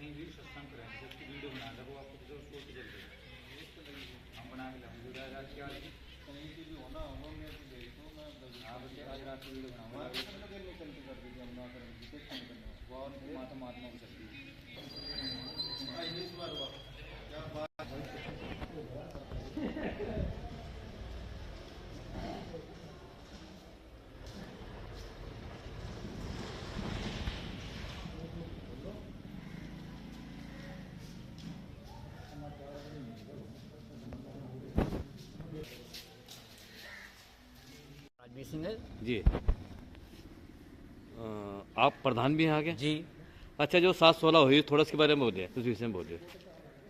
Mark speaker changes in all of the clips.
Speaker 1: कहीं भी सत्संग करें जब उसकी वीडियो बना लो वो आपको जो सोच चल रही हम बना के लाऊंगे जो रात की आज
Speaker 2: कहीं की भी होना हो मैं तो भेज दो मैं
Speaker 1: आप आज रात की वीडियो बनाऊंगा
Speaker 2: चलती कर दीजिए हम ना करेंगे कुछ नहीं करना
Speaker 1: बहुत माता महात्मा को चलती है
Speaker 2: इस बार हुआ क्या बात
Speaker 3: राजवीर सिंह है
Speaker 4: जी। आप प्रधान भी हैं आगे?
Speaker 3: जी।
Speaker 4: अच्छा, जो 7-16 हुई थोड़ा इसके बारे में बोलिए, उस विषय में बोलिए।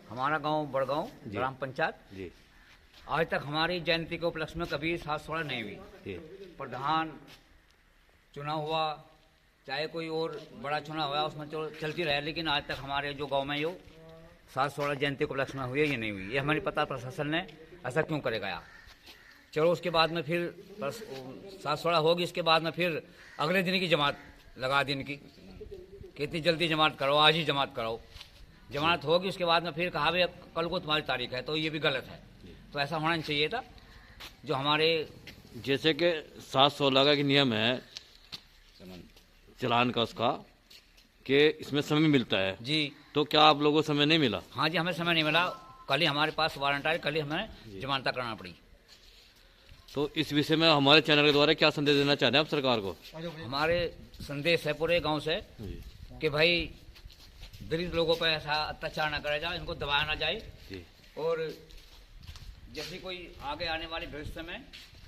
Speaker 3: हमारा गांव बड़गांव
Speaker 4: जी।
Speaker 3: ग्राम पंचायत
Speaker 4: जी
Speaker 3: आज तक हमारी जयंती के उपलक्ष्य में कभी 7-16 नहीं हुई।
Speaker 4: जी
Speaker 3: प्रधान चुनाव हुआ चाहे कोई और बड़ा चुनाव हुआ उसमें चलती रहे, लेकिन आज तक हमारे जो गांव में यो 7-16 जयंती के उपलक्ष्य में हुई ये नहीं हुई। ये हमारी पता प्रशासन ने ऐसा क्यों करेगा यार। चलो उसके बाद में फिर 7-16 होगी, इसके बाद में फिर अगले दिन की जमात लगा दिन की कितनी जल्दी जमात करो, आज ही जमात करो। जमात होगी उसके बाद में फिर कहा भाई कल को तुम्हारी तारीख है, तो ये भी गलत है। तो ऐसा होना नहीं चाहिए था। जो हमारे
Speaker 4: जैसे कि 7-16 का एक नियम है चलान का उसका कि इसमें समय मिलता है
Speaker 3: जी।
Speaker 4: तो क्या आप लोगों को समय नहीं मिला?
Speaker 3: हाँ जी, हमें समय नहीं मिला। कल ही हमारे पास वारंट आए, कल ही हमें जमानत कराना पड़ी।
Speaker 4: तो इस विषय में हमारे चैनल के द्वारा क्या संदेश देना चाहते हैं आप सरकार को?
Speaker 3: हमारे संदेश है पूरे गांव से
Speaker 4: जी
Speaker 3: कि भाई दलित लोगों पर ऐसा अत्याचार न करा जाए, इनको दबाया ना जाए।
Speaker 4: जी
Speaker 3: और जैसे कोई आगे आने वाले भविष्य में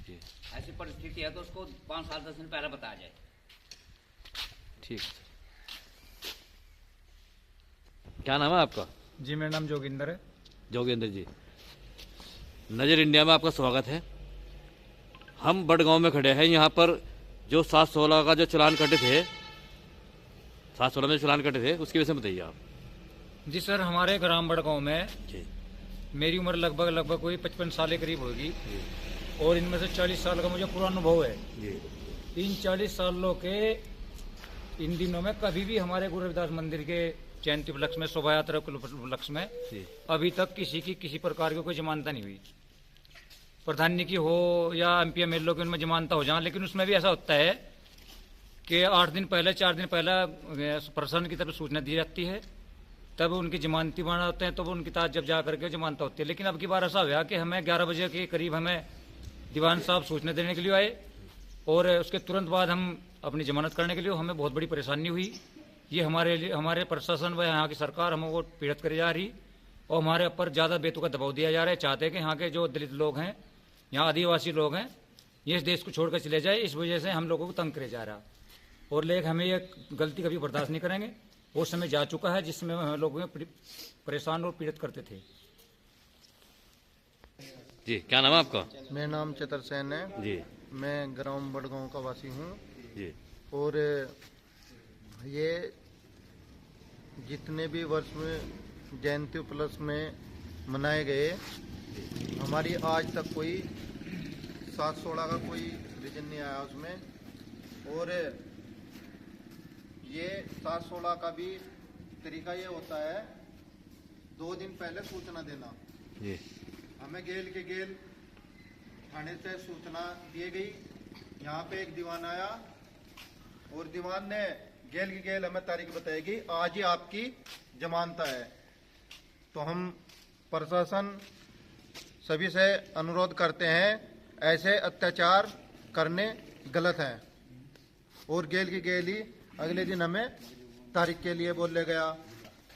Speaker 4: जी
Speaker 3: ऐसी परिस्थिति है तो उसको 5 साल 10 दिन पहले बताया जाए।
Speaker 4: ठीक। क्या नाम है आपका?
Speaker 1: जी मेरा नाम जोगिंदर है।
Speaker 4: जोगेंद्र जी, नज़र इंडिया में आपका स्वागत है। हम बड़गांव में खड़े हैं। यहाँ पर जो 7-16 का जो चालान कटे थे, 7-16 में चालान कटे थे, उसके विषय में बताइए आप।
Speaker 1: जी सर, हमारे ग्राम बड़गांव में
Speaker 4: जी
Speaker 1: मेरी उम्र लगभग कोई 55 साल के करीब होगी और इनमें से 40 साल का मुझे पूरा अनुभव है।
Speaker 4: जी
Speaker 1: इन 40 सालों के इन दिनों में कभी भी हमारे गुरु रविदास मंदिर के जयंती उपलक्ष्य में, शोभा यात्रा के उपलक्ष्य में
Speaker 4: जी
Speaker 1: अभी तक किसी प्रकार की कोई जमानता नहीं हुई। प्रधानी की हो या एमपी एमएलए की उनमें जमानता हो जाए, लेकिन उसमें भी ऐसा होता है कि 8 दिन पहले 4 दिन पहले प्रशासन की तरफ सूचना दी जाती है, तब उनकी जमानती बना होते हैं, तो वो उनकी ताज जब जा करके जमानता होती है। लेकिन अब की बार ऐसा हुआ कि हमें 11 बजे के करीब हमें दीवान साहब सूचना देने के लिए आए और उसके तुरंत बाद हम अपनी जमानत करने के लिए, हमें बहुत बड़ी परेशानी हुई। ये हमारे प्रशासन व यहाँ की सरकार हमको पीड़ित करी जा रही और हमारे ऊपर ज़्यादा बेतुका दबाव दिया जा रहा है। चाहते हैं कि यहाँ के जो दलित लोग हैं, यहाँ आदिवासी लोग हैं, ये इस देश को छोड़कर चले जाए। इस वजह से हम लोगों को तंग करे जा रहा और लेकिन हमें ये गलती कभी बर्दाश्त नहीं करेंगे। वो समय जा चुका है जिसमें हम लोगों को परेशान और पीड़ित करते थे।
Speaker 4: जी क्या नाम है आपका?
Speaker 2: मेरा नाम चतर सेन है।
Speaker 4: जी
Speaker 2: मैं ग्राम बड़गांव का वासी हूँ
Speaker 4: जी
Speaker 2: और ये जितने भी वर्ष में जयंती उपलक्ष्य में मनाए गए, हमारी आज तक कोई 7-16 का कोई रीजन नहीं आया उसमें। और ये 7-16 का भी तरीका ये होता है 2 दिन पहले सूचना देना।
Speaker 4: जी
Speaker 2: हमें गेल के गेल थाने से सूचना दी गई। यहाँ पे एक दीवान आया और दीवान ने गेल की गेल हमें तारीख बताएगी, आज ही आपकी जमानत है। तो हम प्रशासन सभी से अनुरोध करते हैं, ऐसे अत्याचार करने गलत है। और गेल की गेल ही अगले दिन हमें तारीख के लिए बोले गया।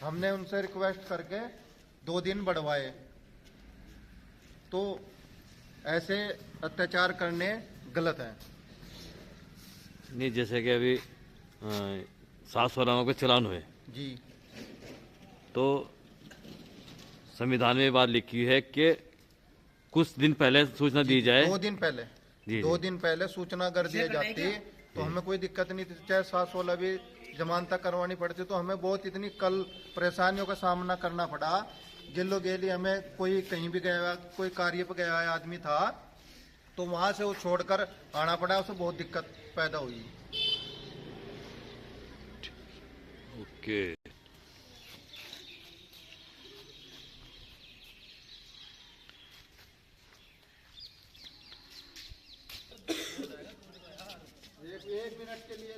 Speaker 2: हमने उनसे रिक्वेस्ट करके 2 दिन बढ़वाए। तो ऐसे अत्याचार करने गलत है।
Speaker 4: नहीं, जैसे कि अभी 7-16 में कोई चलान हुए
Speaker 2: जी,
Speaker 4: तो संविधान में बात लिखी है कि कुछ दिन पहले सूचना दी जाए।
Speaker 2: 2 दिन पहले
Speaker 4: जी
Speaker 2: 2 दिन पहले सूचना कर दी जाती तो हमें कोई दिक्कत नहीं थी। चाहे 7-16 भी जमानत करवानी पड़ती तो हमें बहुत इतनी कल परेशानियों का सामना करना पड़ा। गिल्लो गेली हमें कोई कहीं भी गया, कोई कार्य पर गया आदमी था तो वहां से वो छोड़कर आना पड़ा, उसे बहुत दिक्कत पैदा हुई।
Speaker 4: ओके।
Speaker 2: 1 मिनट के लिए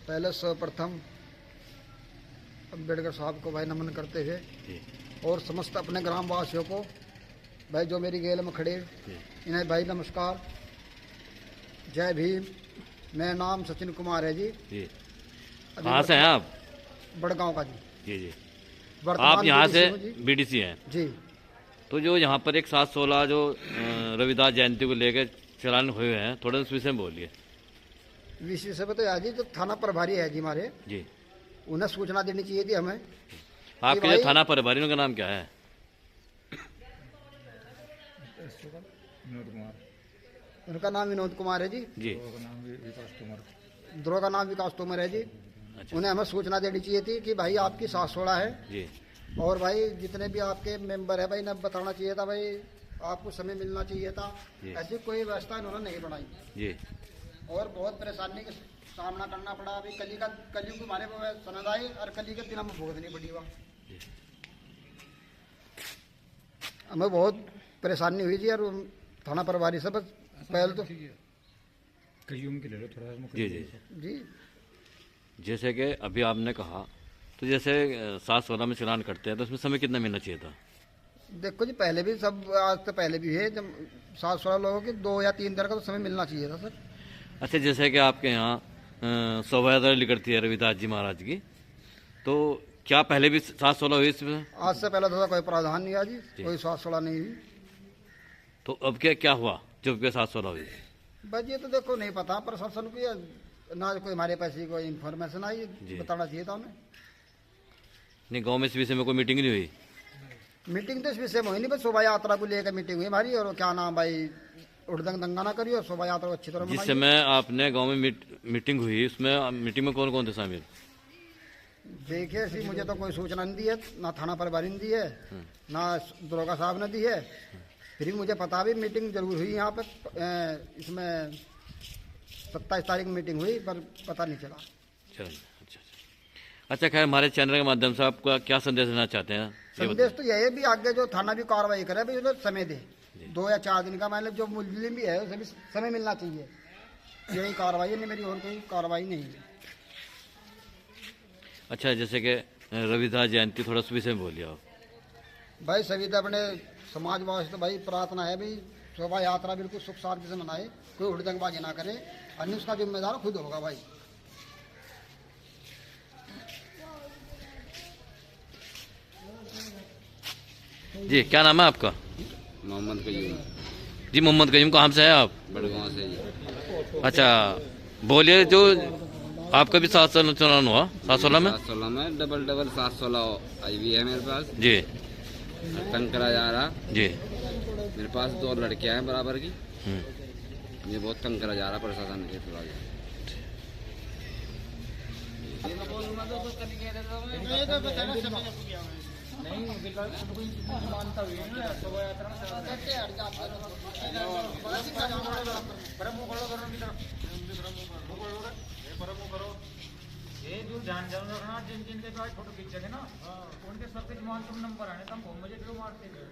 Speaker 2: पहले सर्वप्रथम अम्बेडकर साहब को भाई नमन करते हुए
Speaker 4: जी
Speaker 2: और समस्त अपने ग्राम वासियों को भाई जो मेरी गेल में खड़े
Speaker 4: जी
Speaker 2: इन्हें भाई नमस्कार, जय भीम। मेरा नाम सचिन कुमार है जी।
Speaker 4: जी।
Speaker 2: अभी
Speaker 4: कहाँ से हैं आप?
Speaker 2: बड़गांव का जी।
Speaker 4: जी जी।
Speaker 2: वर्तमान
Speaker 4: आप यहाँ से
Speaker 2: BDC हूँ जी।
Speaker 4: बीडीसी हैं।
Speaker 2: जी
Speaker 4: तो जो यहाँ पर एक 7/16 जो रविदास जयंती को लेकर चलान हुए हैं, थोड़ा उस विषय में बोलिए।
Speaker 2: विषय से बताया जी, जो थाना प्रभारी है जी हमारे,
Speaker 4: जी।
Speaker 2: उन्हें सूचना देनी चाहिए थी हमें।
Speaker 4: आपके
Speaker 2: भाई-
Speaker 4: जो थाना प्रभारी उनका नाम क्या है?
Speaker 1: विनोद कुमार।
Speaker 2: उनका नाम विनोद कुमार है जी।
Speaker 4: जी।
Speaker 1: का नाम विकास कुमार।
Speaker 2: द्रोह का नाम विकास तोमर है जी।
Speaker 4: अच्छा।
Speaker 2: उन्हें हमें सूचना देनी चाहिए थी कि भाई आपकी 7/16 है,
Speaker 4: जी
Speaker 2: और भाई जितने भी आपके मेंबर है भाई ने बताना चाहिए था, भाई आपको समय मिलना चाहिए था।
Speaker 4: जी।
Speaker 2: ऐसी कोई व्यवस्था इन्होंने नहीं बनाई
Speaker 4: जी
Speaker 2: और बहुत परेशानी का सामना करना पड़ा। अभी कली को हमारे सनद आई और कली के दिन हमें भुगतनी पड़ी वहाँ।
Speaker 4: जी।
Speaker 2: हमें बहुत परेशानी हुई जी। और थाना प्रभारी से बस पहले तो
Speaker 1: कयूम के ले लो थोड़ा सा।
Speaker 4: जी जी।
Speaker 2: जी
Speaker 4: जैसे कि अभी आपने कहा, तो जैसे 7/16 में चलान करते हैं तो उसमें समय कितना मिलना चाहिए था?
Speaker 2: देखो जी, पहले भी सब आज तो पहले भी है, जब 7/16 लोगों के 2 या 3 दिन का तो समय मिलना चाहिए था सर।
Speaker 4: अच्छा, जैसे कि आपके यहाँ शोभा यात्रा निकलती है रविदास जी महाराज की, तो क्या पहले भी 7/16 हुई इसमें?
Speaker 2: आज से पहले तो कोई प्रावधान नहीं है जी, कोई 7/16 नहीं हुई।
Speaker 4: तो अब क्या हुआ जब के 7/16 हुई?
Speaker 2: बस ये तो देखो नहीं पता प्रशासन को, या ना कोई हमारे पास ही कोई इन्फॉर्मेशन आई,
Speaker 4: जी।
Speaker 2: बताना चाहिए था उन्हें।
Speaker 4: नहीं, गांव में इस विषय में कोई मीटिंग नहीं हुई?
Speaker 2: मीटिंग तो इस विषय में हुई नहीं, बस शोभा यात्रा को लेकर मीटिंग हुई हमारी। और क्या नाम भाई, उड़दंग दंगा ना करियो, शोभा यात्रा को अच्छी तरह
Speaker 4: जिस
Speaker 2: मनाइए।
Speaker 4: समय आपने गांव में मीटिंग हुई, उसमें मीटिंग में कौन कौन थे शामिल?
Speaker 2: देखिए ऐसी मुझे तो कोई सूचना नहीं दी है, ना थाना प्रभारी ने दी है, ना दरोगा साहब ने दी है। फिर भी मुझे पता भी मीटिंग जरूर हुई यहाँ पे, इसमें 27 तारीख में मीटिंग हुई, पर पता नहीं चला।
Speaker 4: चलो, अच्छा अच्छा। खैर, हमारे चैनल के माध्यम से आपका क्या संदेश देना चाहते हैं? ये
Speaker 2: संदेश तो यही है भी आगे जो थाना भी कार्रवाई करे भाई, उन्हें समय दे, 2 या 4 दिन का। मान लो जो मुजरिम भी है उसे भी समय मिलना चाहिए। यही कार्रवाई है, नहीं मेरी और कोई कार्रवाई नहीं है।
Speaker 4: अच्छा, जैसे कि रविदास जयंती, थोड़ा उस विषय में बोलिए आप।
Speaker 2: भाई सभी तो अपने समाज वास्ते भाई प्रार्थना है भाई, शोभा यात्रा बिल्कुल सुख शांति से मनाए, कोई हुड़दंगबाजी ना करे, अन्य उसका जिम्मेदार खुद होगा भाई।
Speaker 4: जी, क्या नाम है आपका?
Speaker 5: मोहम्मद कयूम,
Speaker 4: जी मोहम्मद कयूम, कहाँ से हैं आप?
Speaker 5: बड़गांव से जी।
Speaker 4: अच्छा, बोलिए, जो आपका भी 7/16 चलान हुआ 7/16 में?
Speaker 5: 7/16 में डबल 7/16 आई हुई है मेरे पास।
Speaker 4: जी
Speaker 5: तंग करा जा रहा।
Speaker 4: जी।
Speaker 5: मेरे पास 2 लड़कियां हैं बराबर की।
Speaker 4: हम्म।
Speaker 5: ये बहुत तंग करा जा रहा प्रशासन के थोड़ा।
Speaker 1: ये जो जान रखना, जिन जिनके पास फोटो खींचेंगे ना, उनके सबके जुबान तुम नंबर आने, तुम मुझे क्यों मारते हो?